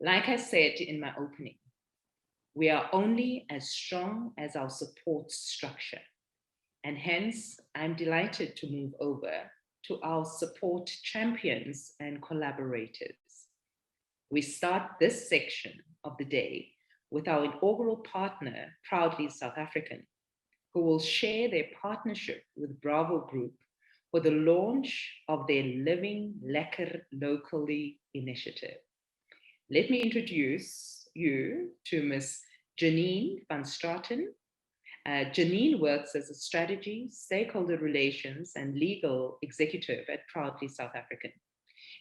Like I said in my opening, we are only as strong as our support structure. And hence, I'm delighted to move over to our support champions and collaborators. We start this section of the day with our inaugural partner, Proudly South African, who will share their partnership with Bravo Group for the launch of their Living Lacquered Locally initiative. Let me introduce you to Ms. Janine Vanstraten. Janine works as a strategy, stakeholder relations, and legal executive at Proudly South African.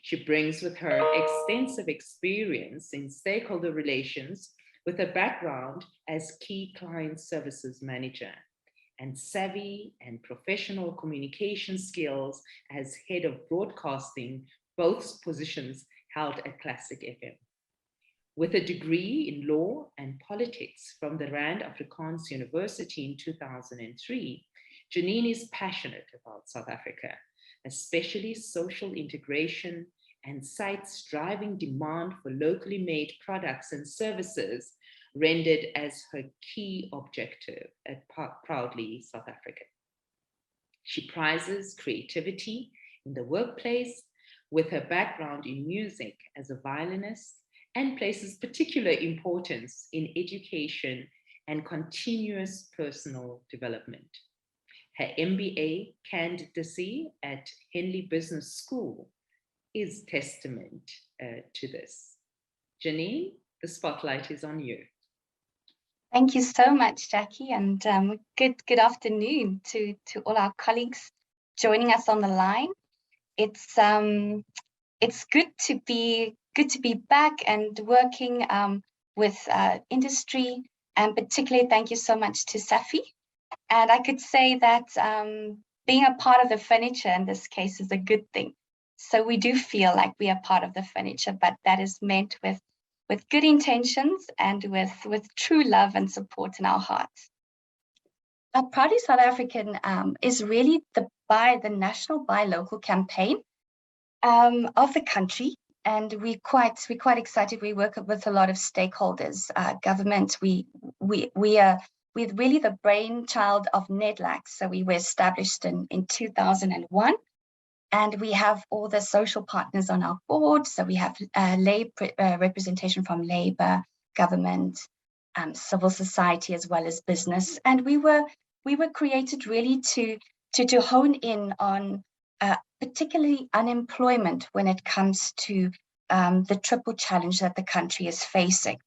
She brings with her extensive experience in stakeholder relations with a background as key client services manager and savvy and professional communication skills as head of broadcasting, both positions held at Classic FM. With a degree in law and politics from the Rand Afrikaans University in 2003, Janine is passionate about South Africa, especially social integration, and cites driving demand for locally made products and services rendered as her key objective at Proudly South Africa. She prizes creativity in the workplace with her background in music as a violinist, and places particular importance in education and continuous personal development. Her MBA candidacy at Henley Business School is testament to this. Janine, the spotlight is on you. Thank you so much, Jackie, and good afternoon to all our colleagues joining us on the line. It's good to be back and working with industry, and particularly thank you so much to Safi. And I could say that being a part of the furniture in this case is a good thing. So we do feel like we are part of the furniture, but that is meant with good intentions and with true love and support in our hearts. Proudly South African is really the national buy local campaign of the country. And we're quite excited. We work with a lot of stakeholders, government. We're really the brainchild of NEDLAC. So we were established in 2001, and we have all the social partners on our board. So we have representation from labor, government, civil society, as well as business. And we were created really to hone in on particularly unemployment when it comes to the triple challenge that the country is facing.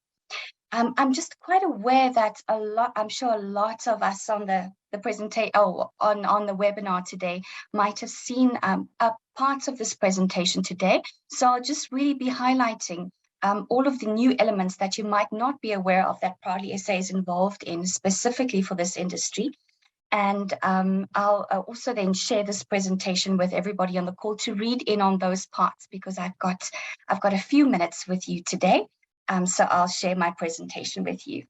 I'm just quite aware that I'm sure a lot of us on the presentation, on the webinar today might have seen parts of this presentation today. So I'll just really be highlighting all of the new elements that you might not be aware of that Proudly SA is involved in specifically for this industry. And I'll also then share this presentation with everybody on the call to read in on those parts, because I've got a few minutes with you today. So I'll share my presentation with you.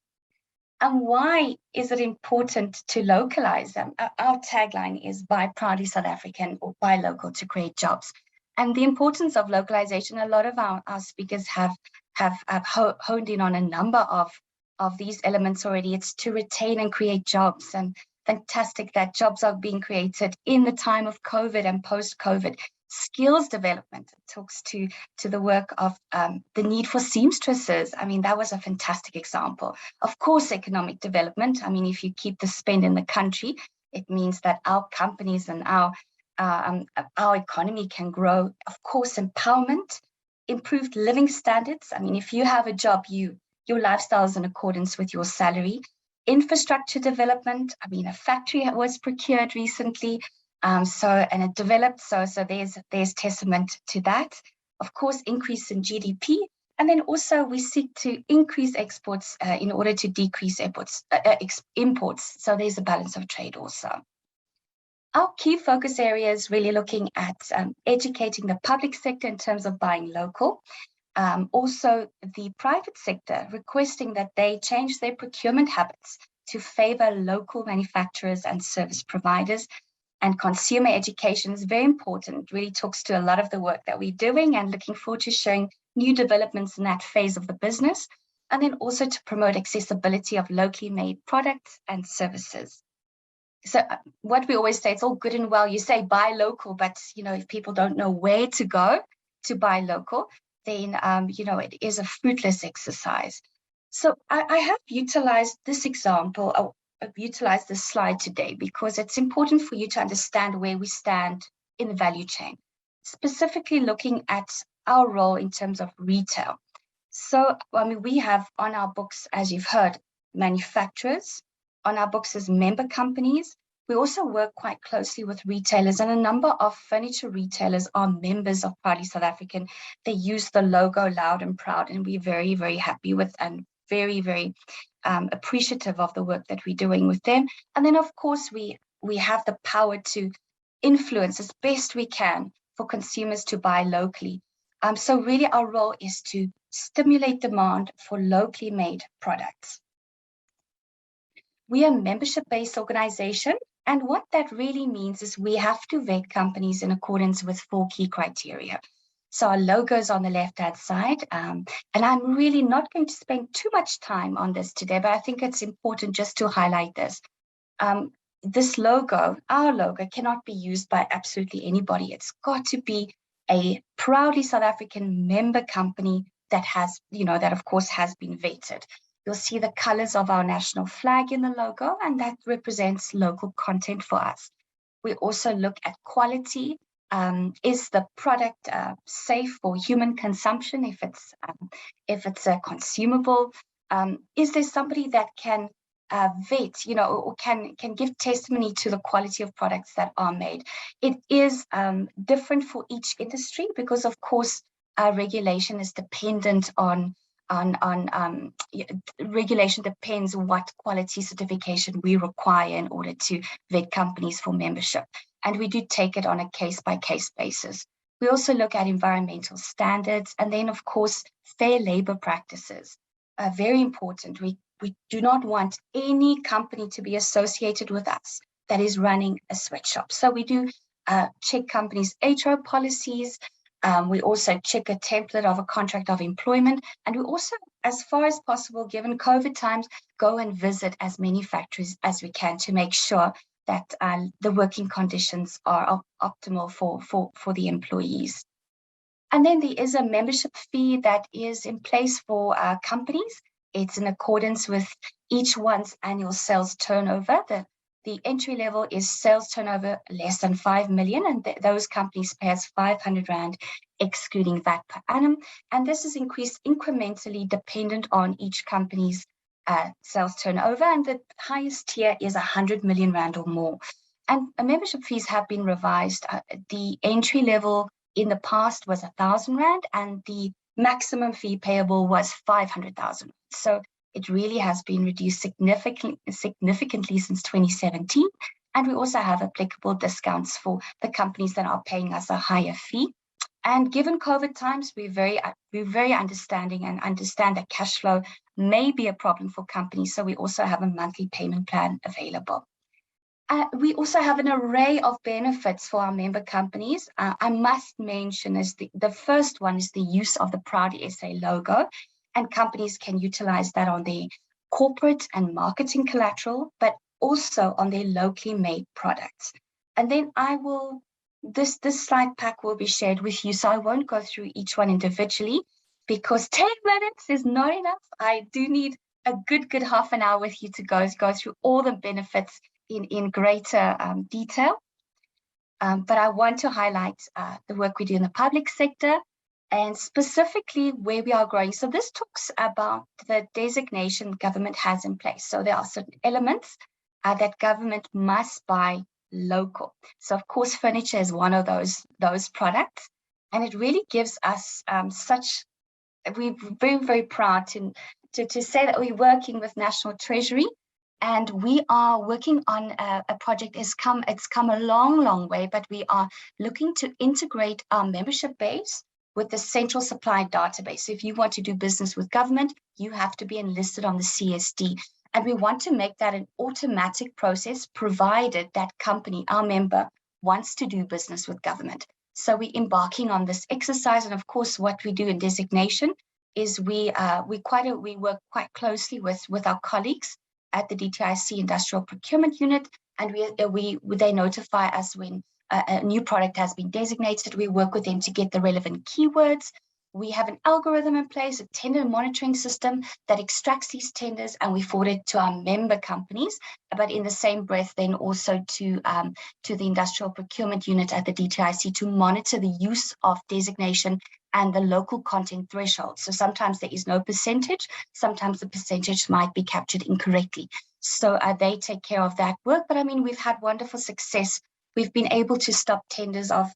And why is it important to localize them? Our tagline is buy Proudly South African, or buy local to create jobs. And the importance of localization, a lot of our speakers have honed in on a number of these elements already. It's to retain and create jobs, and fantastic that jobs are being created in the time of COVID and post-COVID. Skills development, it talks to the work of the need for seamstresses. I mean, that was a fantastic example. Of course, economic development. I mean, if you keep the spend in the country, it means that our companies and our economy can grow. Of course, empowerment, improved living standards. I mean, if you have a job, your lifestyle is in accordance with your salary. Infrastructure development. I mean, a factory was procured recently. And it developed, so there's testament to that. Of course, increase in GDP, and then also we seek to increase exports in order to decrease imports. So there's a balance of trade also. Our key focus area is really looking at educating the public sector in terms of buying local. Also, the private sector requesting that they change their procurement habits to favor local manufacturers and service providers. And consumer education is very important. It really talks to a lot of the work that we're doing, and looking forward to sharing new developments in that phase of the business, and then also to promote accessibility of locally made products and services. So what we always say, it's all good and well, you say buy local, but if people don't know where to go to buy local, then it is a fruitless exercise. So I have utilized this example, I've utilized this slide today because it's important for you to understand where we stand in the value chain, specifically looking at our role in terms of retail. So, we have on our books, as you've heard, manufacturers, on our books as member companies. We also work quite closely with retailers, and a number of furniture retailers are members of Proudly South African. They use the logo loud and proud, and we're very, very happy with and very, very appreciative of the work that we're doing with them. And then, of course, we have the power to influence as best we can for consumers to buy locally. So really our role is to stimulate demand for locally made products. We are a membership-based organization, and what that really means is we have to vet companies in accordance with 4 key criteria. So our logo is on the left-hand side, and I'm really not going to spend too much time on this today, but I think it's important just to highlight this. This logo, our logo, cannot be used by absolutely anybody. It's got to be a Proudly South African member company that has, that of course has been vetted. You'll see the colors of our national flag in the logo, and that represents local content for us. We also look at quality. Is the product safe for human consumption if it's a consumable? Is there somebody that can vet, or can give testimony to the quality of products that are made? It is different for each industry because, of course, regulation is dependent on regulation depends on what quality certification we require in order to vet companies for membership. And we do take it on a case-by-case basis. We also look at environmental standards, and then, of course, fair labor practices. Very important. We do not want any company to be associated with us that is running a sweatshop. So we do check companies' HR policies. We also check a template of a contract of employment. And we also, as far as possible, given COVID times, go and visit as many factories as we can to make sure that the working conditions are optimal for the employees. And then there is a membership fee that is in place for companies. It's in accordance with each one's annual sales turnover. The entry level is sales turnover less than 5 million, and those companies pay us 500 Rand, excluding VAT per annum. And this is increased incrementally dependent on each company's sales turnover, and the highest tier is 100 million Rand or more. And membership fees have been revised. The entry level in the past was 1,000 Rand, and the maximum fee payable was 500,000. So it really has been reduced significantly since 2017. And we also have applicable discounts for the companies that are paying us a higher fee. And given COVID times, we're very understanding and understand that cash flow may be a problem for companies. So we also have a monthly payment plan available. We also have an array of benefits for our member companies. I must mention is the first one is the use of the Proud SA logo, and companies can utilize that on their corporate and marketing collateral, but also on their locally made products. And then this slide pack will be shared with you, so I won't go through each one individually because 10 minutes is not enough. I do need a good half an hour with you to go through all the benefits in greater detail. But I want to highlight the work we do in the public sector and specifically where we are growing. So this talks about the designation government has in place. So there are certain elements that government must buy local. So of course, furniture is one of those products. And it really gives us we're very, very proud to say that we're working with National Treasury. And we are working on a project. It's come a long way, but we are looking to integrate our membership base with the central supply database. So if you want to do business with government, you have to be enlisted on the CSD. And we want to make that an automatic process, provided that company, our member, wants to do business with government. So we're embarking on this exercise. And of course, what we do in designation is we work quite closely with our colleagues at the DTIC Industrial Procurement Unit, and they notify us when a new product has been designated. We work with them to get the relevant keywords. We have an algorithm in place, a tender monitoring system that extracts these tenders, and we forward it to our member companies, but in the same breath then also to the Industrial Procurement Unit at the DTIC to monitor the use of designation and the local content threshold. So sometimes there is no percentage, sometimes the percentage might be captured incorrectly. So they take care of that work. But I mean, we've had wonderful success. We've been able to stop tenders of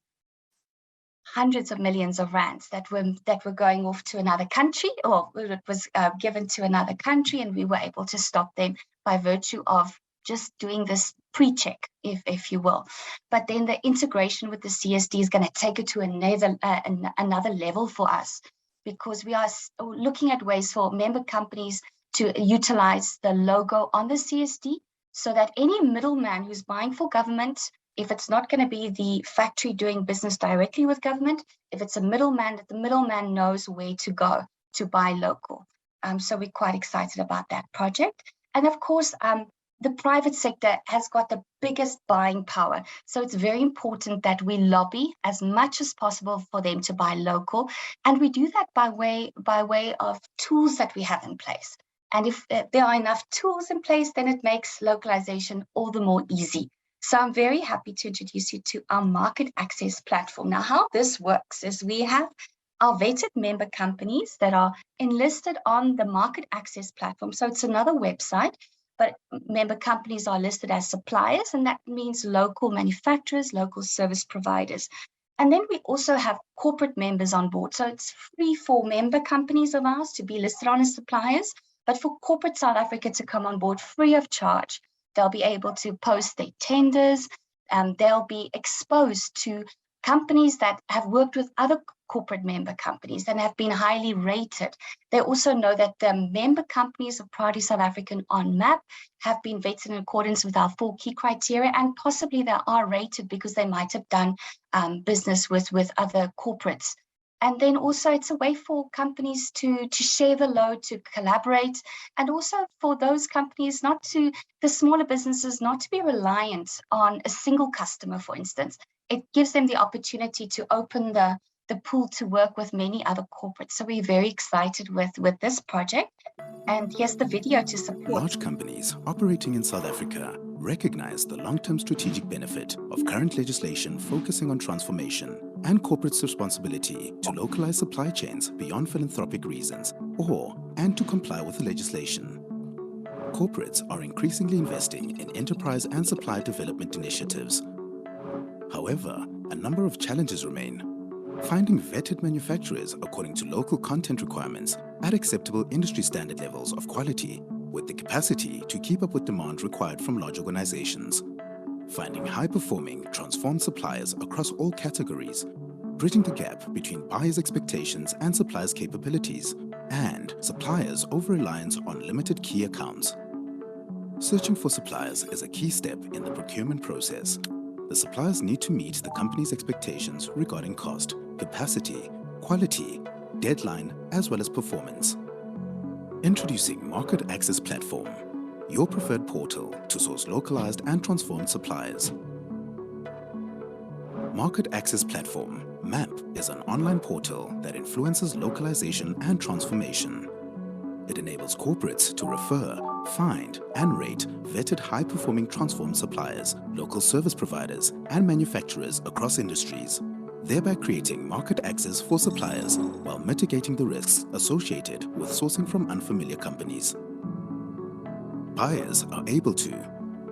hundreds of millions of rands that were going off to another country, or it was given to another country, and we were able to stop them by virtue of just doing this pre-check, if you will. But then the integration with the CSD is going to take it to another level for us, because we are looking at ways for member companies to utilize the logo on the CSD, so that any middleman who's buying for government, if it's not going to be the factory doing business directly with government, if it's a middleman, that the middleman knows where to go to buy local. So we're quite excited about that project. And of course, the private sector has got the biggest buying power. So it's very important that we lobby as much as possible for them to buy local. And we do that by way of tools that we have in place. And if there are enough tools in place, then it makes localization all the more easy. So I'm very happy to introduce you to our market access platform. Now, how this works is we have our vetted member companies that are enlisted on the market access platform. So it's another website, but member companies are listed as suppliers, and that means local manufacturers, local service providers. And then we also have corporate members on board. So it's free for member companies of ours to be listed on as suppliers, but for corporate South Africa to come on board free of charge. They'll be able to post their tenders, they'll be exposed to companies that have worked with other corporate member companies and have been highly rated. They also know that the member companies of Proudly South African on MAP have been vetted in accordance with our 4 key criteria, and possibly they are rated because they might have done business with other corporates. And then also it's a way for companies to share the load, to collaborate, and also for those companies the smaller businesses not to be reliant on a single customer, for instance. It gives them the opportunity to open the pool to work with many other corporates. So we're very excited with this project. And here's the video to support. Large companies operating in South Africa recognize the long-term strategic benefit of current legislation focusing on transformation and corporates' responsibility to localize supply chains beyond philanthropic reasons and to comply with the legislation. Corporates are increasingly investing in enterprise and supply development initiatives. However, a number of challenges remain. Finding vetted manufacturers according to local content requirements at acceptable industry standard levels of quality, with the capacity to keep up with demand required from large organizations. Finding high-performing, transformed suppliers across all categories, bridging the gap between buyers' expectations and suppliers' capabilities, and suppliers' over-reliance on limited key accounts. Searching for suppliers is a key step in the procurement process. The suppliers need to meet the company's expectations regarding cost, capacity, quality, deadline, as well as performance. Introducing Market Access Platform, your preferred portal to source localized and transformed suppliers. Market Access Platform, MAP, is an online portal that influences localization and transformation. It enables corporates to refer, find, and rate vetted high-performing transformed suppliers, local service providers, and manufacturers across industries, thereby creating market access for suppliers while mitigating the risks associated with sourcing from unfamiliar companies. Buyers are able to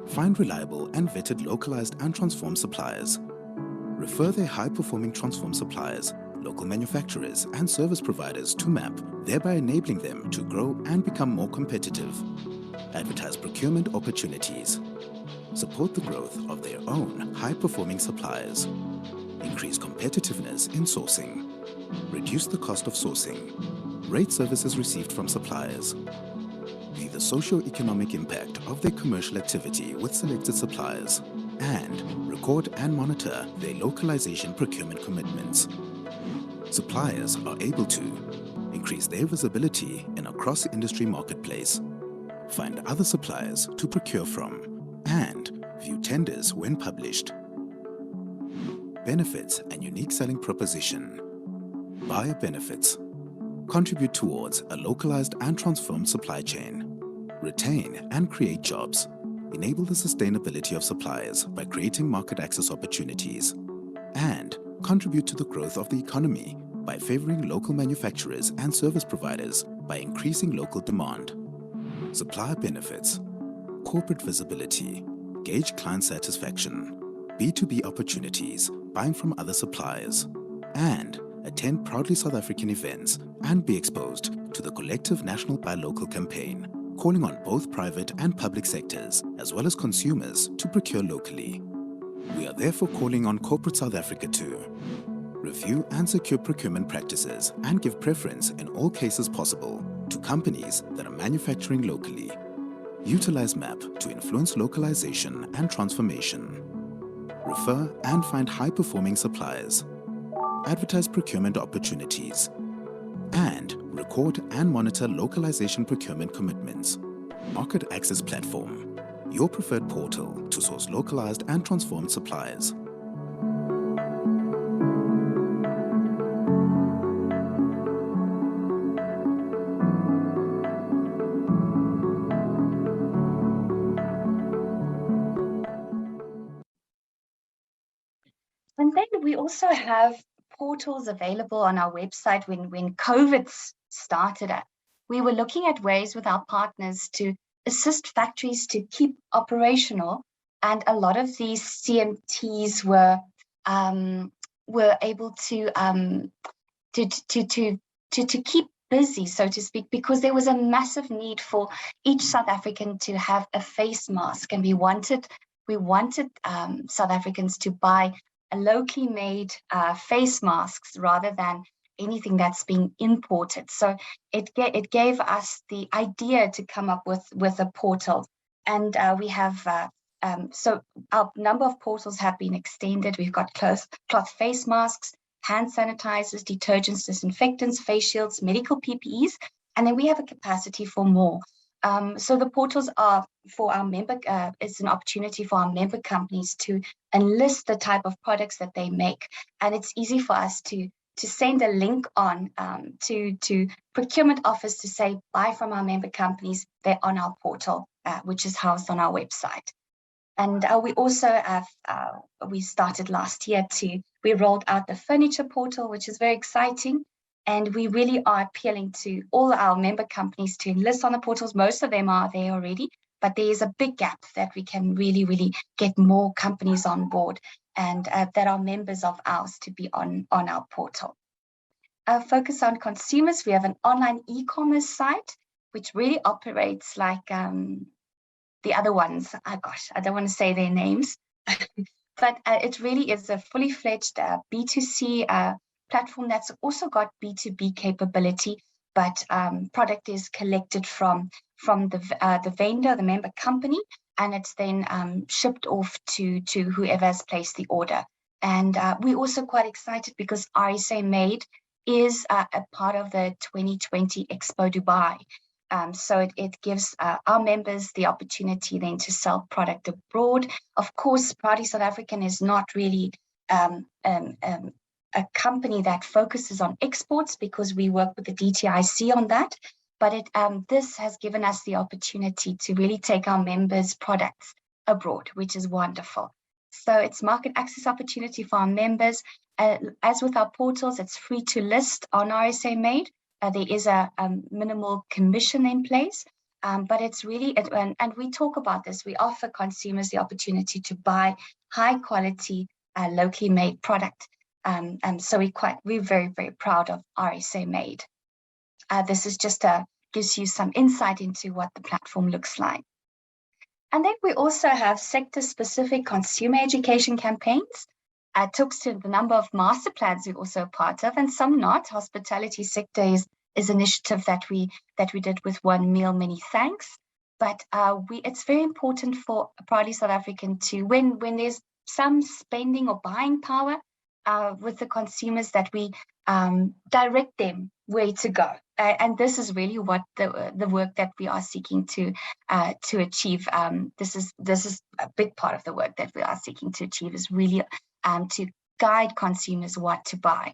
find reliable and vetted localized and transformed suppliers, refer their high-performing transformed suppliers, local manufacturers, and service providers to MAP, thereby enabling them to grow and become more competitive, advertise procurement opportunities, support the growth of their own high-performing suppliers, increase competitiveness in sourcing, reduce the cost of sourcing, rate services received from suppliers, view the socio-economic impact of their commercial activity with selected suppliers, and record and monitor their localization procurement commitments. Suppliers are able to increase their visibility in a cross-industry marketplace, find other suppliers to procure from, and view tenders when published. Benefits and unique selling proposition. Buyer benefits. Contribute towards a localized and transformed supply chain. Retain and create jobs. Enable the sustainability of suppliers by creating market access opportunities. And contribute to the growth of the economy by favoring local manufacturers and service providers by increasing local demand. Supplier benefits. Corporate visibility. Gauge client satisfaction. B2B opportunities, buying from other suppliers. And attend proudly South African events and be exposed to the collective National Buy Local campaign, calling on both private and public sectors, as well as consumers, to procure locally. We are therefore calling on corporate South Africa to review and secure procurement practices and give preference in all cases possible to companies that are manufacturing locally. Utilize MAP to influence localization and transformation. Refer and find high-performing suppliers. Advertise procurement opportunities. And record and monitor localization procurement commitments. Market Access Platform, your preferred portal to source localized and transformed suppliers. And then we also have portals available on our website when COVID started. We were looking at ways with our partners to assist factories to keep operational, and a lot of these CMTs were able to keep busy, so to speak, because there was a massive need for each South African to have a face mask, and we wanted South Africans to buy locally made face masks rather than anything that's being imported. So it gave us the idea to come up with a portal, and we have so our number of portals have been extended. We've got cloth face masks, hand sanitizers, detergents, disinfectants, face shields, medical PPEs, and then we have a capacity for more. So the portals are for our member, it's an opportunity for our member companies to enlist the type of products that they make. And it's easy for us to send a link on to procurement office to say, buy from our member companies. They're on our portal, which is housed on our website. And we also have, we started last year we rolled out the furniture portal, which is very exciting. And we really are appealing to all our member companies to enlist on the portals. Most of them are there already, but there is a big gap that we can really get more companies on board and that are members of ours to be on our portal. Focus on consumers. We have an online e-commerce site, which really operates like the other ones. Oh gosh, I don't want to say their names, but it really is a fully fledged B2C platform that's also got B2B capability, but product is collected from the vendor, the member company, and it's then shipped off to whoever has placed the order. And we're also quite excited because RSA Made is a part of the 2020 Expo Dubai. So it gives our members the opportunity then to sell product abroad. Of course, Proudly South African is not really a company that focuses on exports because we work with the DTIC on that, but this has given us the opportunity to really take our members' products abroad, which is wonderful. So it's market access opportunity for our members. As with our portals, it's free to list on RSA Made. There is a minimal commission in place, but it's really, and we talk about this, we offer consumers the opportunity to buy high quality, locally made product. So we're very proud of RSA Made. This is just gives you some insight into what the platform looks like. And then we also have sector-specific consumer education campaigns. Talks to the number of master plans we're also a part of, and some not. Hospitality sector is initiative that we did with One Meal, Many Thanks. but it's very important for Proudly South African to, when there's some spending or buying power with the consumers, that we direct them where to go. And this is really what the work that we are seeking to achieve. This is a big part of the work that we are seeking to achieve, is really to guide consumers what to buy.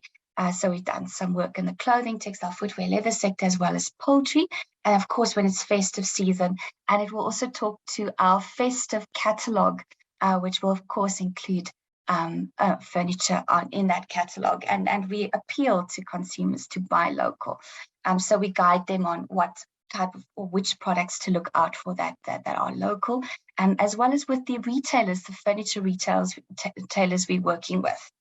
So we've done some work in the clothing, textile, footwear, leather sector, as well as poultry. And of course, when it's festive season, and it will also talk to our festive catalogue, which will of course include furniture in that catalogue. And we appeal to consumers to buy local. So we guide them on what type of, or which products to look out for that are local, as well as with the retailers, the furniture retailers we're working with.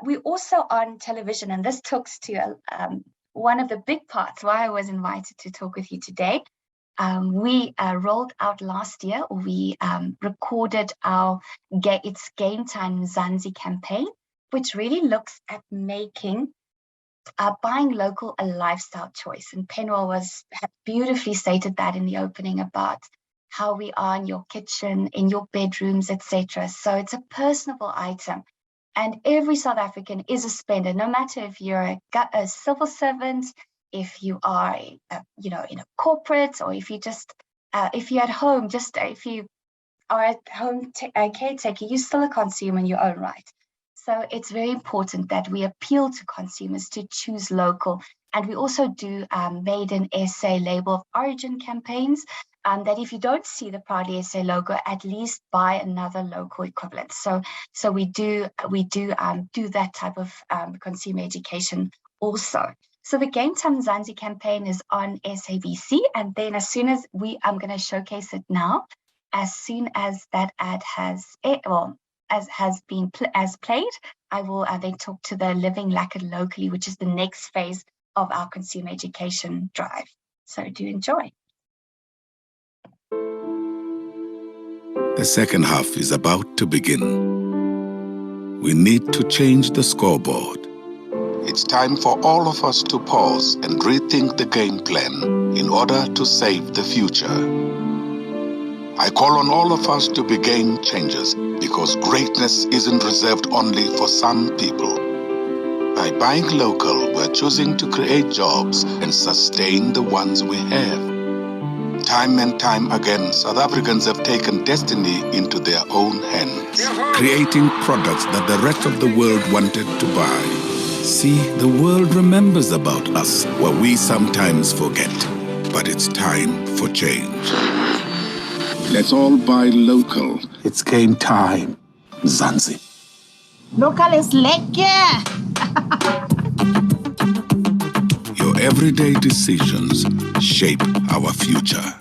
We're also on television, and this talks to one of the big parts why I was invited to talk with you today. We rolled out last year, or we recorded our It's Game Time Mzansi campaign, which really looks at making buying local a lifestyle choice. And Penwell had beautifully stated that in the opening about how we are in your kitchen, in your bedrooms, etc. So it's a personable item. And every South African is a spender, no matter if you're a civil servant, if you are, in a corporate, or if you just, if you're at home, if you are at home caretaker, you're still a consumer in your own right. So it's very important that we appeal to consumers to choose local. And we also do Made in SA label of origin campaigns, that if you don't see the Proudly SA logo, at least buy another local equivalent. So we do that type of consumer education also. So the Game Time Mzansi campaign is on SABC, and then as soon as I'm going to showcase it now, as soon as that ad has played, I will then talk to the Living Lacquered locally, which is the next phase of our consumer education drive. So do enjoy. The second half is about to begin. We need to change the scoreboard. It's time for all of us to pause and rethink the game plan in order to save the future. I call on all of us to be game changers, because greatness isn't reserved only for some people. By buying local, we're choosing to create jobs and sustain the ones we have. Time and time again, South Africans have taken destiny into their own hands, creating products that the rest of the world wanted to buy. See, the world remembers about us what we sometimes forget. But it's time for change. Let's all buy local. It's game time. Mzansi. Local is lekker! Your everyday decisions shape our future.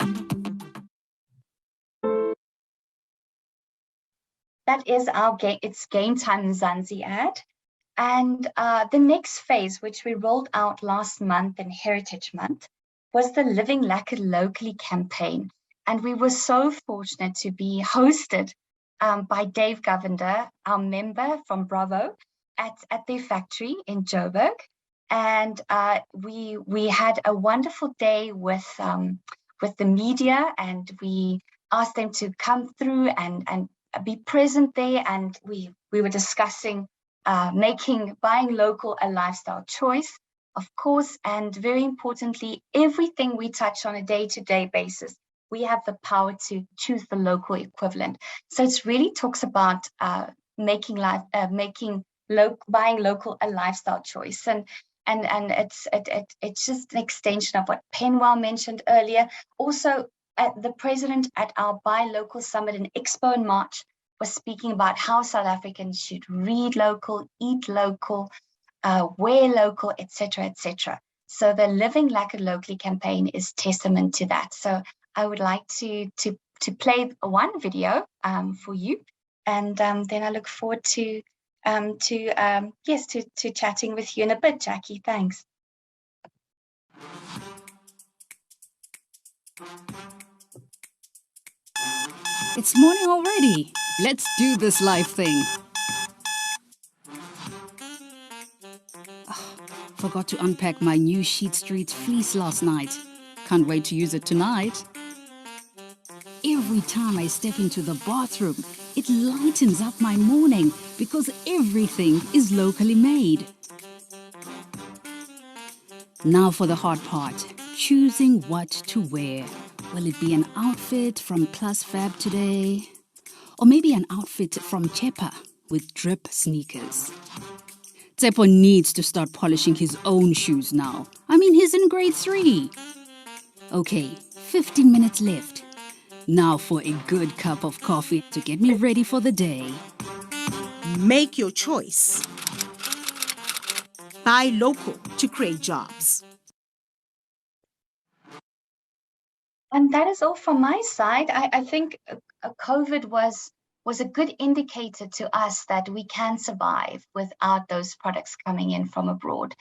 That is our It's Game Time Mzansi ad. And the next phase, which we rolled out last month in Heritage Month, was the Living Lacquered Locally campaign. And we were so fortunate to be hosted by Dave Govender, our member from Bravo, at their factory in Joburg. And we had a wonderful day with the media, and we asked them to come through and be present there. And we were discussing buying local a lifestyle choice, of course, and very importantly, everything we touch on a day-to-day basis, we have the power to choose the local equivalent. So it really talks about buying local a lifestyle choice, and it's just an extension of what Penwell mentioned earlier. Also, the president at our Buy Local Summit in Expo in March was speaking about how South Africans should read local, eat local, wear local, etc., etc. So the Living Lacquered Locally campaign is testament to that. So I would like to play one video for you, and then I look forward to chatting with you in a bit, Jackie. Thanks. It's morning already. Let's do this live thing. Oh, forgot to unpack my new Sheet Street fleece last night. Can't wait to use it tonight. every time I step into the bathroom, it lightens up my morning because everything is locally made. Now for the hard part, choosing what to wear. Will it be an outfit from Plus Fab today? Or maybe an outfit from Chepa with drip sneakers? Tsepo needs to start polishing his own shoes now. I mean, he's in grade 3. Okay, 15 minutes left. Now for a good cup of coffee to get me ready for the day. Make your choice. Buy local to create jobs. And that is all from my side. I think COVID was a good indicator to us that we can survive without those products coming in from abroad.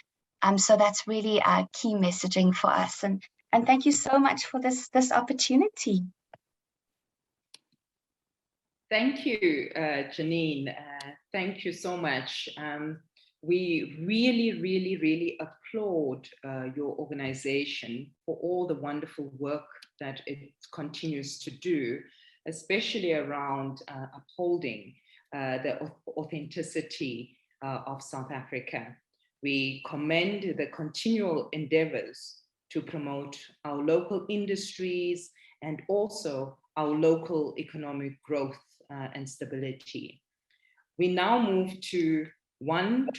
So that's really a key messaging for us. And thank you so much for this opportunity. Thank you, Janine. Thank you so much. We really applaud your organization for all the wonderful work that it continues to do, especially around upholding the authenticity of South Africa. We commend the continual endeavors to promote our local industries and also our local economic growth and stability. We now move to one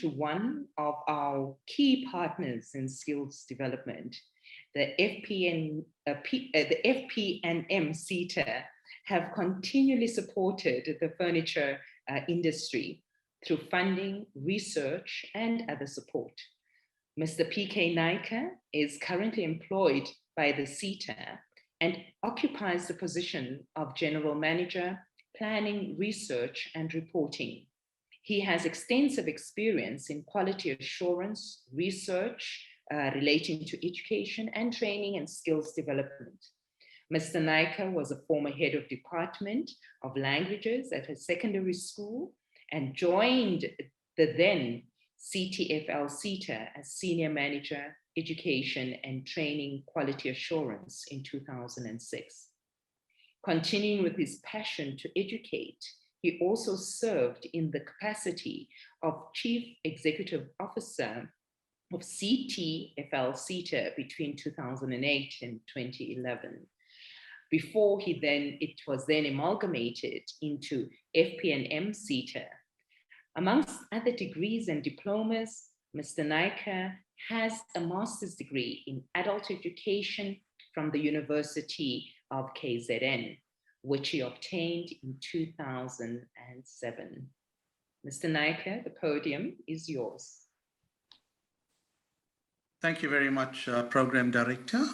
of our key partners in skills development. The FP&M SETA have continually supported the furniture industry through funding, research, and other support. Mr. PK Naika is currently employed by the SETA and occupies the position of General Manager, Planning, Research, and Reporting. He has extensive experience in quality assurance, research relating to education and training and skills development. Mr. Naika was a former head of Department of Languages at a secondary school and joined the then CTFL SETA as Senior Manager, Education and Training Quality Assurance in 2006. Continuing with his passion to educate, he also served in the capacity of Chief Executive Officer of CTFL SETA between 2008 and 2011. Before it was then amalgamated into FP&M SETA. Amongst other degrees and diplomas, Mr. Naika has a master's degree in adult education from the University of KZN, which he obtained in 2007. Mr. Naika, the podium is yours. Thank you very much, Program Director.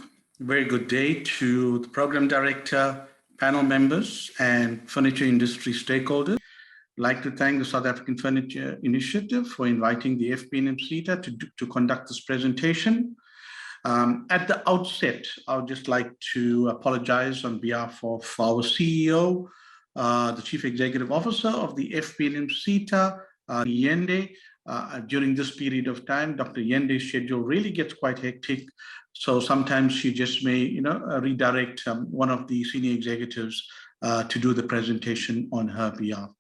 Very good day to the Program Director, panel members, and furniture industry stakeholders. I'd like to thank the South African Furniture Initiative for inviting the FP&M SETA to conduct this presentation. At the outset, I would just like to apologize on behalf of our CEO, the Chief Executive Officer of the FP&M SETA, Yende. During this period of time, Dr. Yende's schedule really gets quite hectic. So sometimes she just may, redirect one of the senior executives to do the presentation on her behalf.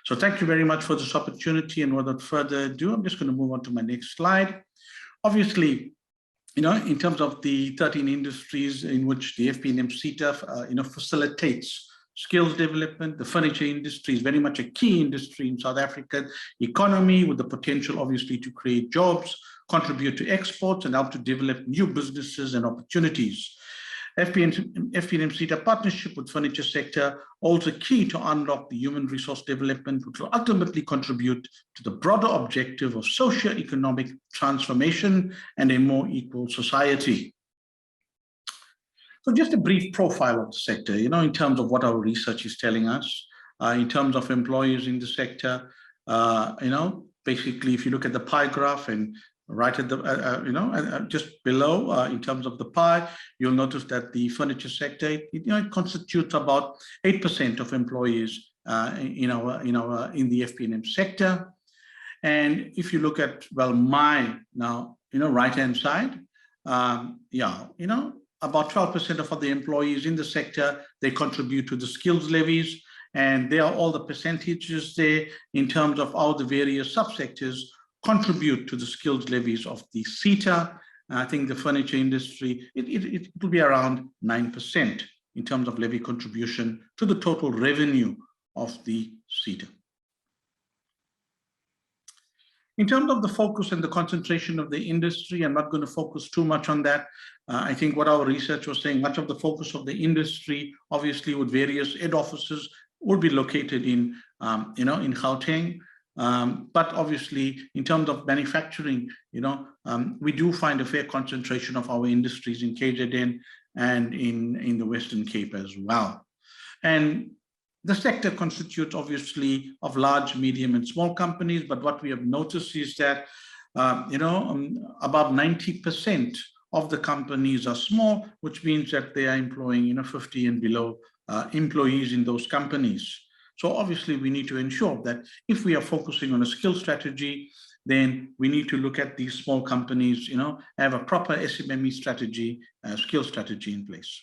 So thank you very much for this opportunity. And without further ado, I'm just going to move on to my next slide. Obviously, in terms of the 13 industries in which the FP&M SETA, facilitates skills development, the furniture industry is very much a key industry in South African economy with the potential, obviously, to create jobs, contribute to exports, and help to develop new businesses and opportunities. FP&M SETA partnership with furniture sector also key to unlock the human resource development, which will ultimately contribute to the broader objective of socio-economic transformation and a more equal society. So just a brief profile of the sector, in terms of what our research is telling us, in terms of employees in the sector, basically if you look at the pie graph and right at the, just below, in terms of the pie, you'll notice that the furniture sector, it constitutes about 8% of employees, in the FP&M sector. And if you look at, my now, right-hand side, about 12% of the employees in the sector, they contribute to the skills levies, and there are all the percentages there in terms of how the various subsectors contribute to the skills levies of the SETA. I think the furniture industry, it will be around 9% in terms of levy contribution to the total revenue of the SETA. In terms of the focus and the concentration of the industry, I'm not going to focus too much on that. I think what our research was saying, much of the focus of the industry, obviously with various head offices, would be located in, in Gauteng. But obviously, in terms of manufacturing, we do find a fair concentration of our industries in KZN and in the Western Cape as well. And the sector constitutes obviously of large, medium, and small companies. But what we have noticed is that, about 90% of the companies are small, which means that they are employing, 50 and below employees in those companies. So obviously, we need to ensure that if we are focusing on a skill strategy, then we need to look at these small companies, have a proper SMME strategy, skill strategy in place.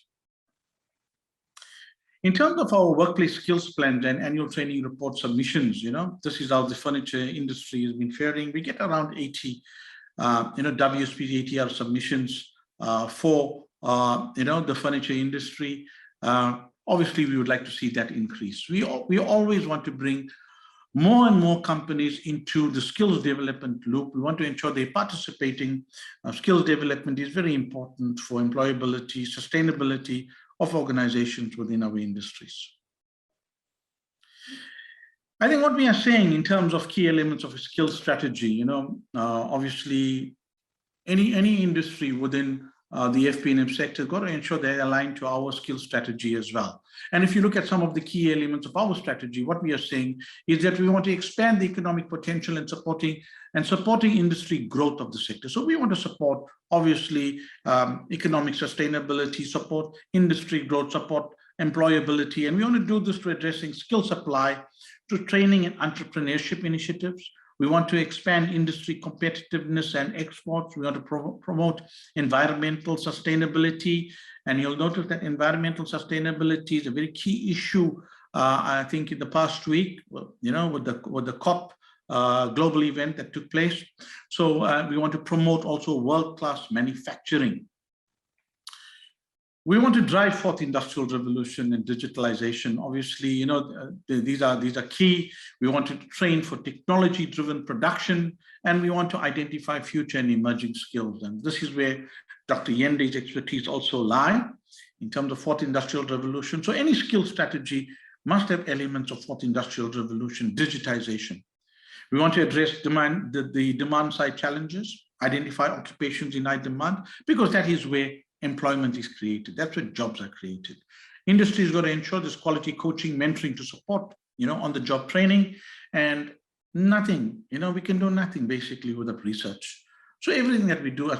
In terms of our workplace skills plans and annual training report submissions, this is how the furniture industry has been faring. We get around 80, WSP ATR submissions for, the furniture industry. Obviously, we would like to see that increase. We always want to bring more and more companies into the skills development loop. We want to ensure they're participating. Skills development is very important for employability, sustainability of organizations within our industries. I think what we are saying in terms of key elements of a skills strategy, obviously any industry within the FP&M sector has got to ensure they're aligned to our skills strategy as well. And if you look at some of the key elements of our strategy, what we are saying is that we want to expand the economic potential and supporting industry growth of the sector. So we want to support, obviously, economic sustainability, support industry growth, support employability. And we want to do this through addressing skill supply, through training and entrepreneurship initiatives. We want to expand industry competitiveness and exports. We want to promote environmental sustainability. And you'll notice that environmental sustainability is a very key issue, I think, in the past week, with the COP global event that took place. So we want to promote also world-class manufacturing. We want to drive fourth industrial revolution and digitalization. Obviously, these are key. We want to train for technology-driven production, and we want to identify future and emerging skills. And this is where Dr. Yende's expertise also lie in terms of fourth industrial revolution. So any skill strategy must have elements of fourth industrial revolution, digitization. We want to address the demand side challenges, identify occupations in high demand, because that is where employment is created. That's where jobs are created. Industry is going to ensure this quality coaching, mentoring to support, on the job training, and nothing, we can do nothing basically without research. So everything that we do has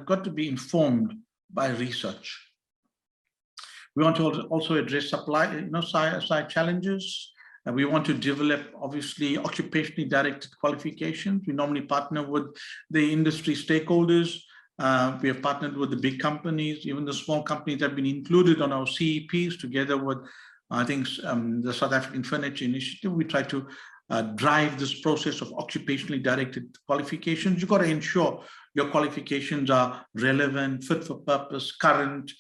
got to be informed by research. We want to also address supply, side challenges. We want to develop, obviously, occupationally directed qualifications. We normally partner with the industry stakeholders. We have partnered with the big companies, even the small companies that have been included on our CEPs together with, I think, the South African Furniture Initiative. We try to drive this process of occupationally directed qualifications. You've got to ensure your qualifications are relevant, fit for purpose, current.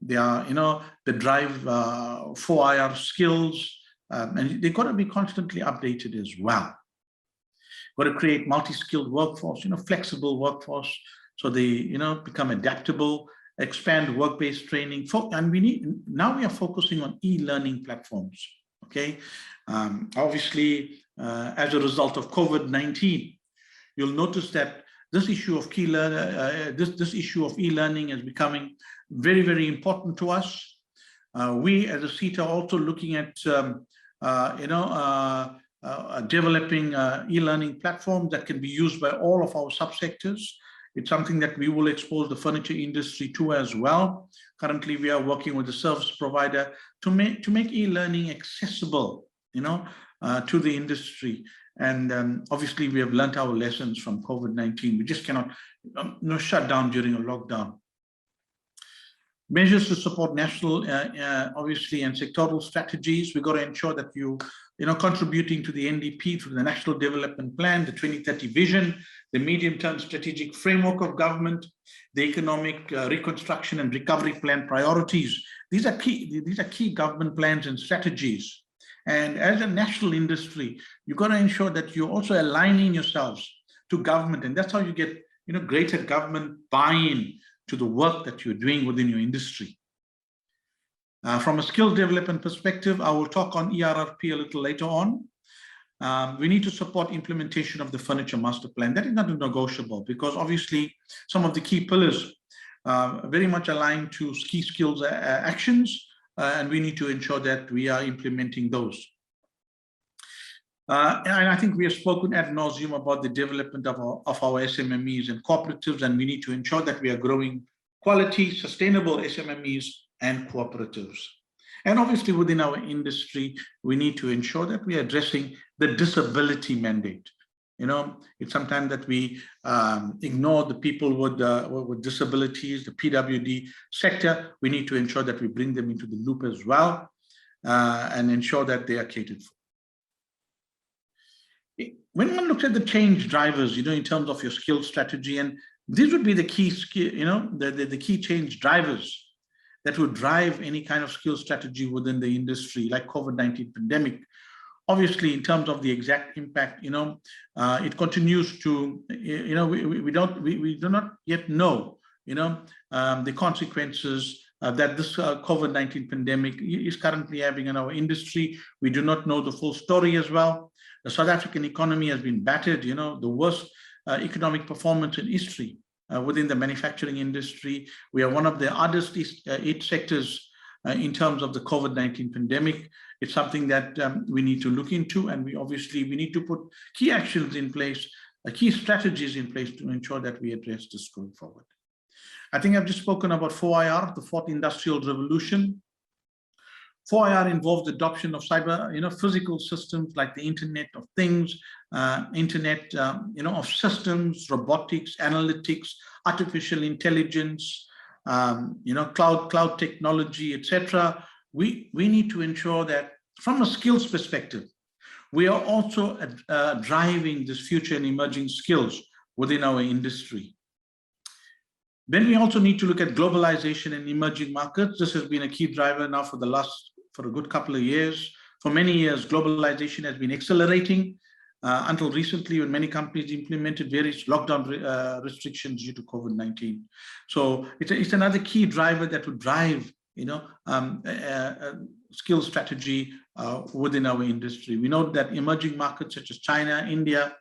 They are, they drive 4IR skills, and they've got to be constantly updated as well. Got to create multi-skilled workforce, flexible workforce, so they, become adaptable, expand work-based training. And now we are focusing on e-learning platforms, okay? Obviously, as a result of COVID-19, you'll notice that this issue of this issue of e-learning is becoming very, very important to us. We as a SETA are also looking at, developing e-learning platforms that can be used by all of our subsectors. It's something that we will expose the furniture industry to as well. Currently, we are working with the service provider to make e-learning accessible, to the industry. And obviously, we have learned our lessons from COVID-19. We just cannot shut down during a lockdown. Measures to support national, obviously, and sectoral strategies. We've got to ensure that contributing to the NDP through the National Development Plan, the 2030 Vision, the medium-term strategic framework of government, the economic reconstruction and recovery plan priorities. These are key government plans and strategies. And as a national industry, you've got to ensure that you're also aligning yourselves to government, and that's how you get greater government buy-in to the work that you're doing within your industry. From a skills development perspective, I will talk on ERRP a little later on. We need to support implementation of the Furniture Master Plan. That is not negotiable, because obviously some of the key pillars very much aligned to key skills actions, and we need to ensure that we are implementing those. And I think we have spoken ad nauseum about the development of our SMMEs and cooperatives, and we need to ensure that we are growing quality, sustainable SMMEs and cooperatives. And obviously within our industry, we need to ensure that we are addressing the disability mandate. It's sometimes that we ignore the people with disabilities, the PWD sector. We need to ensure that we bring them into the loop as well, and ensure that they are catered for. When one looks at the change drivers, in terms of your skills strategy, and these would be the key the key change drivers that would drive any kind of skills strategy within the industry, like COVID-19 pandemic. Obviously, in terms of the exact impact, it continues to, we do not yet know, the consequences that this COVID-19 pandemic is currently having in our industry. We do not know the full story as well. The South African economy has been battered, the worst economic performance in history within the manufacturing industry. We are one of the hardest hit sectors in terms of the COVID-19 pandemic. It's something that we need to look into, and we need to put key actions in place, key strategies in place to ensure that we address this going forward. I think I've just spoken about 4IR, the fourth industrial revolution. 4IR involves the adoption of cyber, physical systems like the Internet of Things, Internet, of systems, robotics, analytics, artificial intelligence, cloud technology, etc. We need to ensure that from a skills perspective, we are also driving this future and emerging skills within our industry. Then we also need to look at globalization and emerging markets. This has been a key driver now for a good couple of years. For many years, globalization has been accelerating until recently, when many companies implemented various lockdown restrictions due to COVID-19. So it's another key driver that would drive, skills strategy within our industry. We know that emerging markets such as China, India,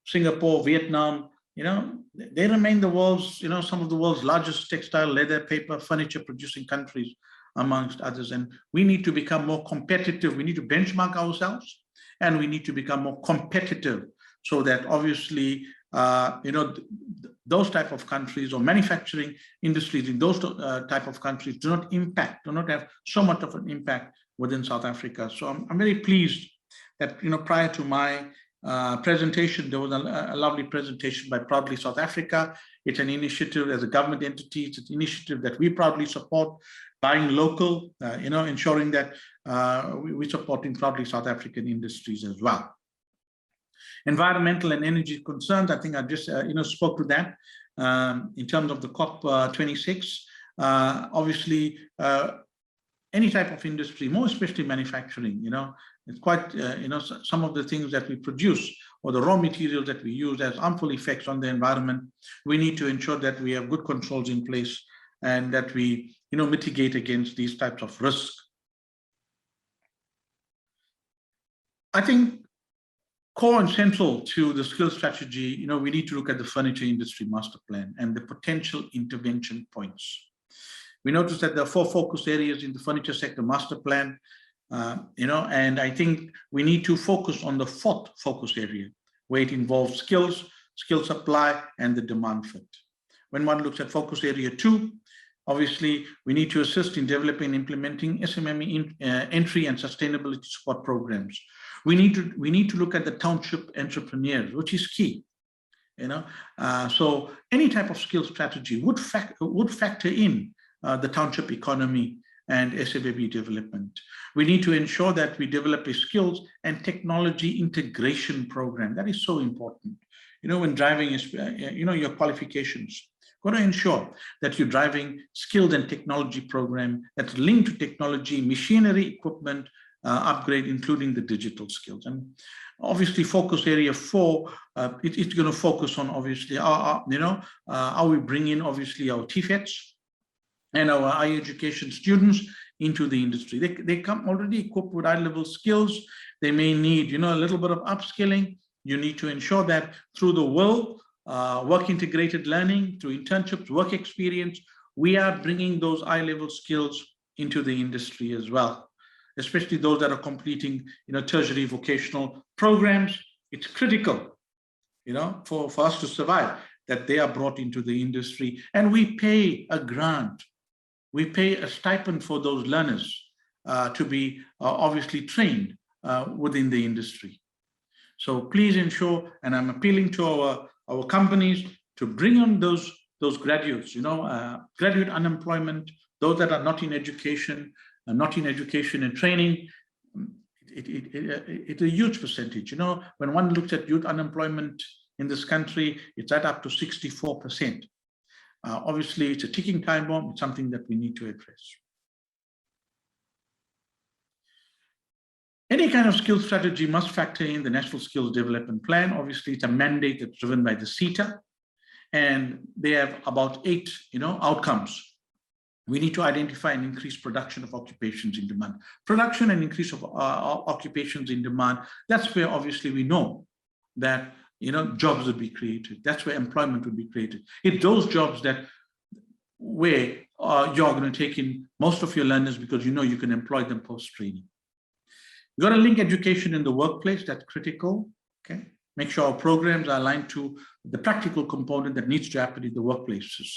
Singapore, Vietnam, they remain the world's, some of the world's largest textile, leather, paper, furniture producing countries, amongst others. And we need to become more competitive. We need to benchmark ourselves, and we need to become more competitive, so that obviously, those type of countries or manufacturing industries in those type of countries do not have so much of an impact within South Africa. So I'm very pleased that, prior to my presentation, there was a lovely presentation by Proudly South Africa. It's an initiative as a government entity. It's an initiative that we proudly support, buying local, ensuring that we're supporting Proudly South African industries as well. Environmental and energy concerns, I think I just spoke to that in terms of the COP26. Obviously, any type of industry, more especially manufacturing, it's quite, some of the things that we produce or the raw materials that we use has harmful effects on the environment. We need to ensure that we have good controls in place and that we, mitigate against these types of risks. I think core and central to the skills strategy, we need to look at the furniture industry master plan and the potential intervention points. We noticed that there are 4 focus areas in the furniture sector master plan, and I think we need to focus on the 4th focus area, where it involves skills, skill supply, and the demand fit. When one looks at focus area 2, obviously, we need to assist in developing and implementing SMME entry and sustainability support programs. We need to look at the township entrepreneurs, which is key. So any type of skill strategy would factor in the township economy and SMME development. We need to ensure that we develop a skills and technology integration program. That is so important. When driving, your qualifications, got to ensure that you're driving skills and technology program that's linked to technology, machinery, equipment, upgrade, including the digital skills. And obviously focus area 4, it's going to focus on obviously how we bring in obviously our TFETs and our higher education students into the industry. They come already equipped with high-level skills. They may need a little bit of upskilling. You need to ensure that through the work integrated learning, through internships, work experience, we are bringing those high-level skills into the industry as well, especially those that are completing tertiary vocational programs. It's critical for us to survive that they are brought into the industry, and we pay a grant, we pay a stipend for those learners to be obviously trained within the industry. So please ensure, and I'm appealing to our companies to bring on those graduates, graduate unemployment, those that are not in education and training. It's a huge percentage. When one looks at youth unemployment in this country, it's at up to 64%. Obviously, it's a ticking time bomb. It's something that we need to address. Any kind of skills strategy must factor in the National Skills Development Plan. Obviously, it's a mandate that's driven by the CETA, and they have about 8, outcomes. We need to identify and increase production of occupations in demand. Production and increase of occupations in demand, that's where obviously we know that jobs would be created. That's where employment would be created. It's those jobs where you're going to take in most of your learners because you can employ them post-training. You've got to link education in the workplace. That's critical. Okay, make sure our programs are aligned to the practical component that needs to happen in the workplaces.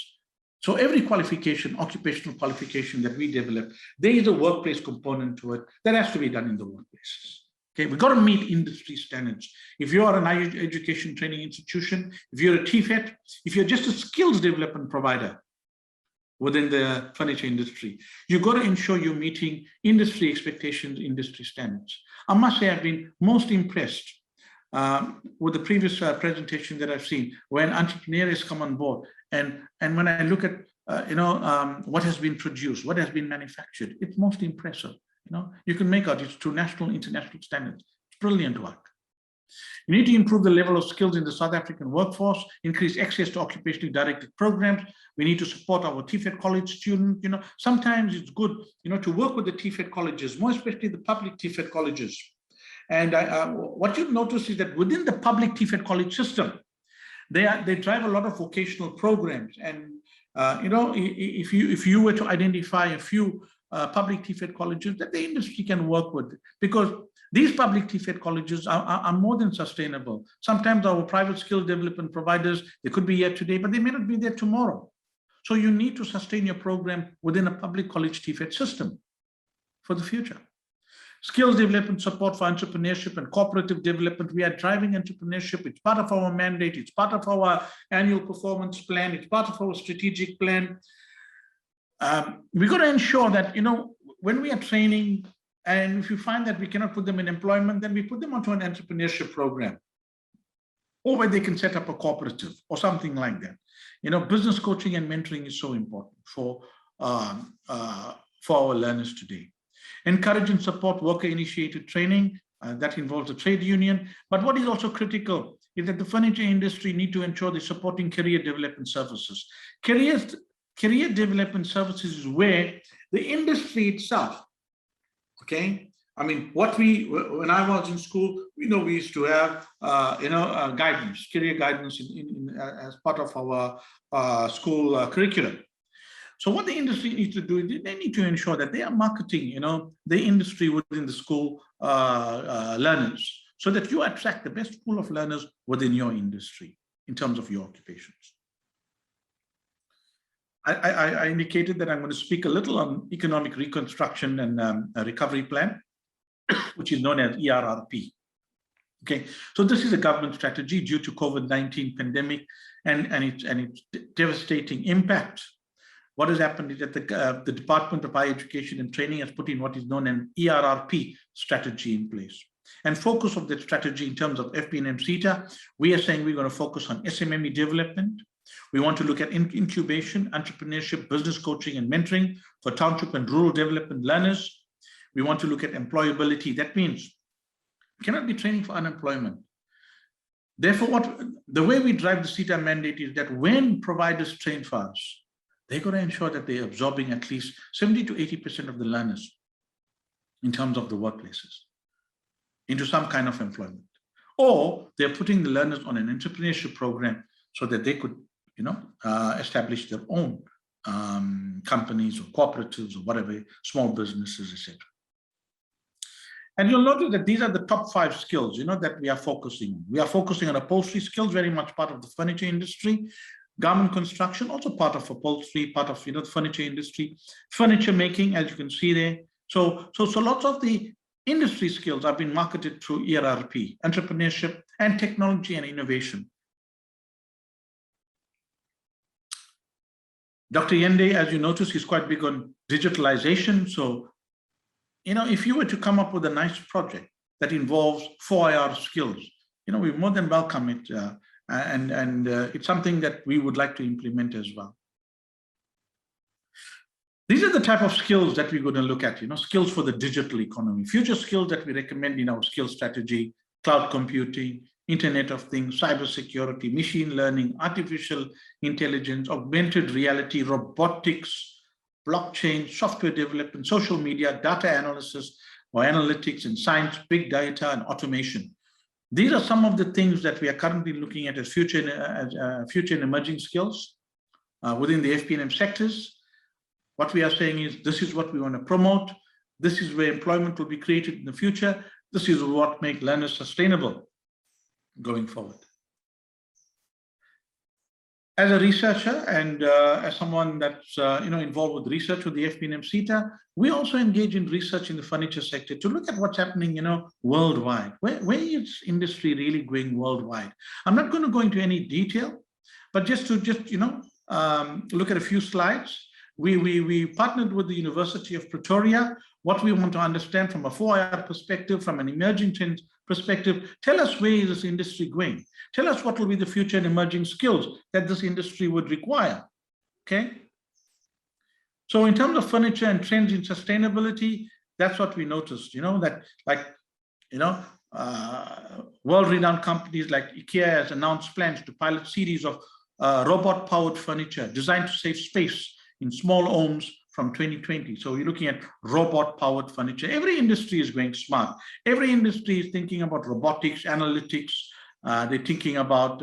So every qualification, occupational qualification that we develop, there is a workplace component to it that has to be done in the workplaces. Okay, we've got to meet industry standards. If you are an higher education training institution, if you're a TFET, if you're just a skills development provider within the furniture industry, you've got to ensure you're meeting industry expectations, industry standards. I must say I've been most impressed with the previous presentation that I've seen when entrepreneurs come on board, and when I look at what has been produced, what has been manufactured, it's most impressive. You can make out it's to national, international standards. It's brilliant work. You need to improve the level of skills in the South African workforce, increase access to occupationally directed programs. We need to support our TFET college students. Sometimes it's good, to work with the TFET colleges, more especially the public TFET colleges. And what you'll notice is that within the public TFET college system, they drive a lot of vocational programs. And if you were to identify a few public TFET colleges that the industry can work with, because these public TFET colleges are more than sustainable. Sometimes our private skill development providers, they could be here today, but they may not be there tomorrow. So you need to sustain your program within a public college TFET system for the future. Skills development support for entrepreneurship and cooperative development. We are driving entrepreneurship. It's part of our mandate. It's part of our annual performance plan. It's part of our strategic plan. We've got to ensure that, when we are training, and if you find that we cannot put them in employment, then we put them onto an entrepreneurship program, or where they can set up a cooperative or something like that. Business coaching and mentoring is so important for our learners today. Encourage and support worker-initiated training. That involves a trade union. But what is also critical is that the furniture industry need to ensure they're supporting career development services. Career development services is where the industry itself, okay? I mean, when I was in school, we used to have, guidance, career guidance as part of our school curriculum. So what the industry needs to do is they need to ensure that they are marketing, the industry within the school learners, so that you attract the best pool of learners within your industry in terms of your occupations. I indicated that I'm going to speak a little on economic reconstruction and recovery plan, which is known as ERRP. Okay, so this is a government strategy due to COVID-19 pandemic and its devastating impact. what has happened is that the Department of Higher Education and Training has put in what is known as an ERRP strategy in place. And focus of that strategy in terms of FP&M CETA, we are saying we're going to focus on SMME development. We want to look at incubation, entrepreneurship, business coaching and mentoring for township and rural development learners. We want to look at employability. That means you cannot be training for unemployment. Therefore, the way we drive the CETA mandate is that when providers train for us, they're going to ensure that they're absorbing at least 70 to 80% of the learners in terms of the workplaces into some kind of employment. Or they're putting the learners on an entrepreneurship program so that they could, establish their own companies or cooperatives or whatever, small businesses, etc. And you'll notice that these are the top 5 skills, that we are focusing on. We are focusing on upholstery skills, very much part of the furniture industry. Garment construction, also part of upholstery, part of the furniture industry. Furniture making, as you can see there. So lots of the industry skills are being marketed through ERRP, entrepreneurship and technology and innovation. Dr. Yende, as you notice, he's quite big on digitalization. So, if you were to come up with a nice project that involves 4IR skills, we more than welcome it. And it's something that we would like to implement as well. These are the type of skills that we're going to look at, skills for the digital economy. Future skills that we recommend in our skill strategy: cloud computing, Internet of Things, cybersecurity, machine learning, artificial intelligence, augmented reality, robotics, blockchain, software development, social media, data analysis or analytics and science, big data and automation. These are some of the things that we are currently looking at as future and emerging skills within the FP&M sectors. What we are saying is this is what we want to promote. This is where employment will be created in the future. This is what makes learners sustainable going forward. As a researcher and as someone that's involved with research with the FP&M CETA, we also engage in research in the furniture sector to look at what's happening, worldwide. Where is industry really going worldwide? I'm not going to go into any detail, but just look at a few slides. We partnered with the University of Pretoria. What we want to understand from a 4IR perspective, from an emerging trends perspective, tell us where is this industry going? Tell us what will be the future and emerging skills that this industry would require, okay? So in terms of furniture and trends in sustainability, that's what we noticed, world-renowned companies like IKEA has announced plans to pilot series of robot-powered furniture designed to save space in small homes from 2020. So you're looking at robot-powered furniture. Every industry is going smart. Every industry is thinking about robotics, analytics. They're thinking about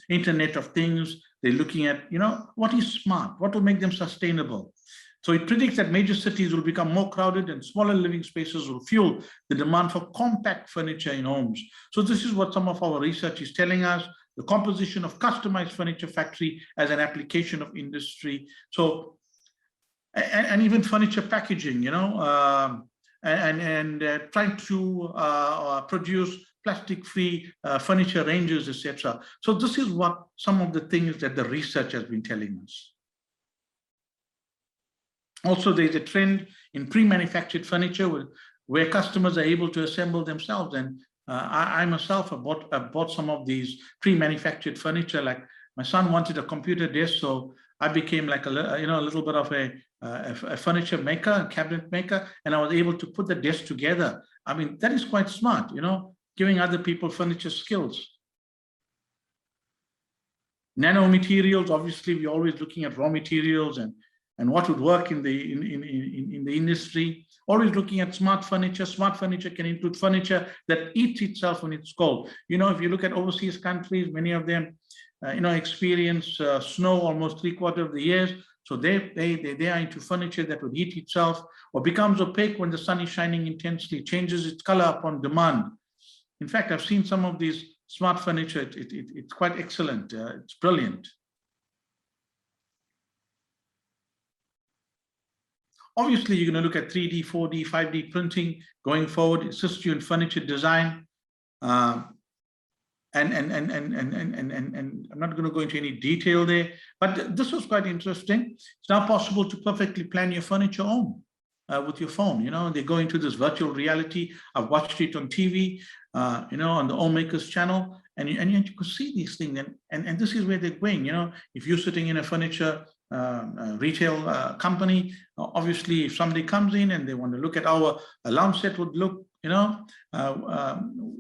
Internet of Things. They're looking at, what is smart? What will make them sustainable? So it predicts that major cities will become more crowded and smaller living spaces will fuel the demand for compact furniture in homes. So this is what some of our research is telling us. The composition of customized furniture factory as an application of industry. So, and even furniture packaging, trying to produce plastic-free furniture ranges, etc. So this is what some of the things that the research has been telling us. Also, there's a trend in pre-manufactured furniture where customers are able to assemble themselves. And I myself have bought some of these pre-manufactured furniture. Like my son wanted a computer desk, so I became like a little bit of a furniture maker, a cabinet maker, and I was able to put the desk together. I mean, that is quite smart, giving other people furniture skills. Nanomaterials, obviously, we're always looking at raw materials and what would work in the industry. Always looking at smart furniture. Smart furniture can include furniture that eats itself when it's cold. If you look at overseas countries, many of them, experience snow almost 3/4 of the year. So they are into furniture that would heat itself or becomes opaque when the sun is shining intensely, changes its color upon demand. In fact, I've seen some of these smart furniture. It's quite excellent. It's brilliant. Obviously, you're going to look at 3D, 4D, 5D printing going forward, assist you in furniture design. I'm not going to go into any detail there, but this was quite interesting. It's now possible to perfectly plan your furniture home with your phone. They go into this virtual reality. I've watched it on TV, on the Homemakers channel, and you could see these things, and this is where they're going. If you're sitting in a furniture retail company, obviously, if somebody comes in and they want to look at how a lounge set would look,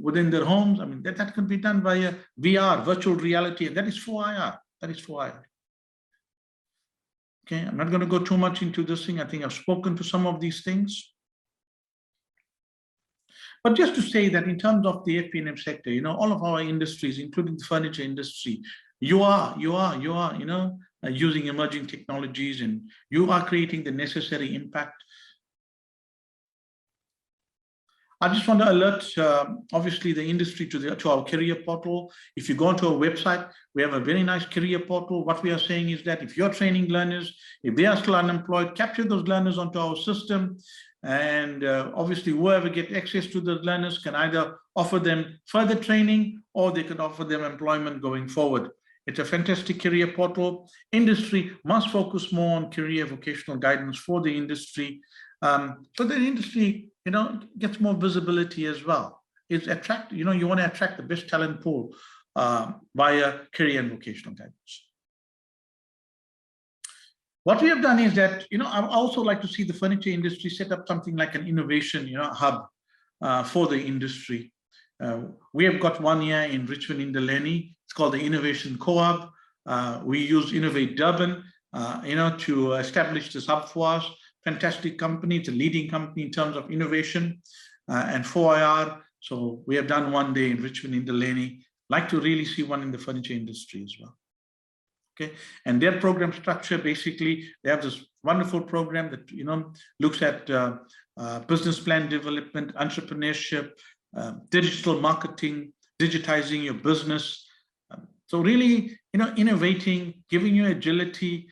within their homes, I mean, that can be done via VR, virtual reality, and that is 4IR. That is 4IR. Okay, I'm not going to go too much into this thing. I think I've spoken to some of these things. But just to say that in terms of the FP&M sector, all of our industries, including the furniture industry, you are using emerging technologies, and you are creating the necessary impact. I just want to alert, obviously, the industry to our career portal. If you go onto our website, we have a very nice career portal. What we are saying is that if you're training learners, if they are still unemployed, capture those learners onto our system. And obviously, whoever gets access to those learners can either offer them further training, or they can offer them employment going forward. It's a fantastic career portal. Industry must focus more on career vocational guidance for the industry. So the industry, gets more visibility as well. It's you want to attract the best talent pool via career and vocational guidance. What we have done is that, I also like to see the furniture industry set up something like an innovation, hub for the industry. We have got one here in Richmond in Delaney. It's called the Innovation Co-op. We use Innovate Durban, to establish this hub for us. Fantastic company. It's a leading company in terms of innovation and 4IR. So we have done one day in Richmond in Delaney. Like to really see one in the furniture industry as well. Okay, and their program structure, basically, they have this wonderful program that looks at business plan development, entrepreneurship, digital marketing, digitizing your business. So really, innovating, giving you agility,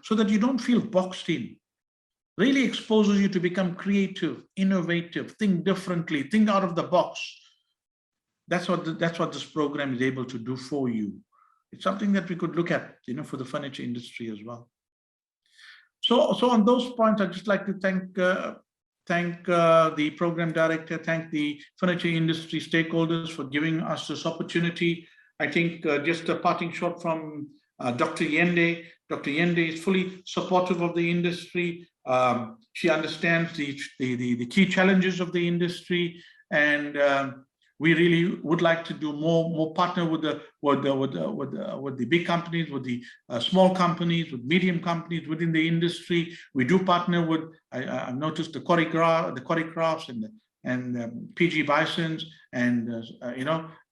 so that you don't feel boxed in. Really exposes you to become creative, innovative, think differently, think out of the box. That's what this program is able to do for you. It's something that we could look at, for the furniture industry as well. So on those points, I'd just like to thank the program director, thank the furniture industry stakeholders for giving us this opportunity. I think just a parting shot from Dr. Yende. Dr. Yende is fully supportive of the industry. She understands the key challenges of the industry, and we really would like to do more partner with the big companies, with the small companies, with medium companies within the industry. We do partner with. I've noticed the Choreographs and PG Bisons and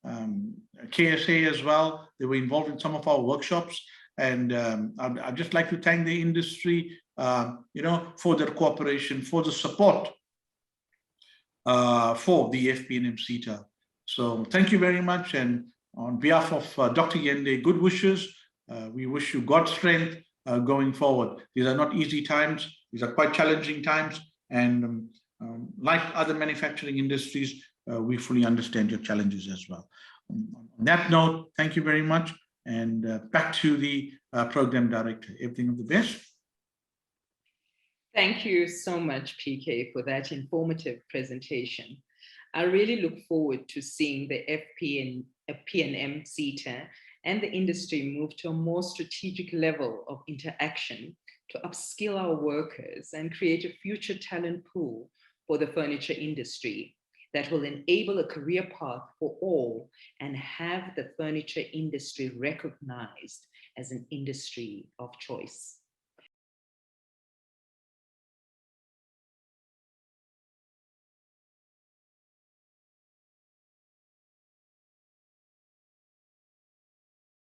KSA as well. They were involved in some of our workshops, and I'd just like to thank the industry, for their cooperation, for the support for the FP&M CETA. So thank you very much, and on behalf of Dr. Yende, good wishes. We wish you God's strength going forward. These are not easy times. These are quite challenging times, and like other manufacturing industries, we fully understand your challenges as well. On that note, thank you very much, and back to the program director. Everything of the best. Thank you so much, PK, for that informative presentation. I really look forward to seeing the FP&M CETA and the industry move to a more strategic level of interaction to upskill our workers and create a future talent pool for the furniture industry that will enable a career path for all and have the furniture industry recognized as an industry of choice.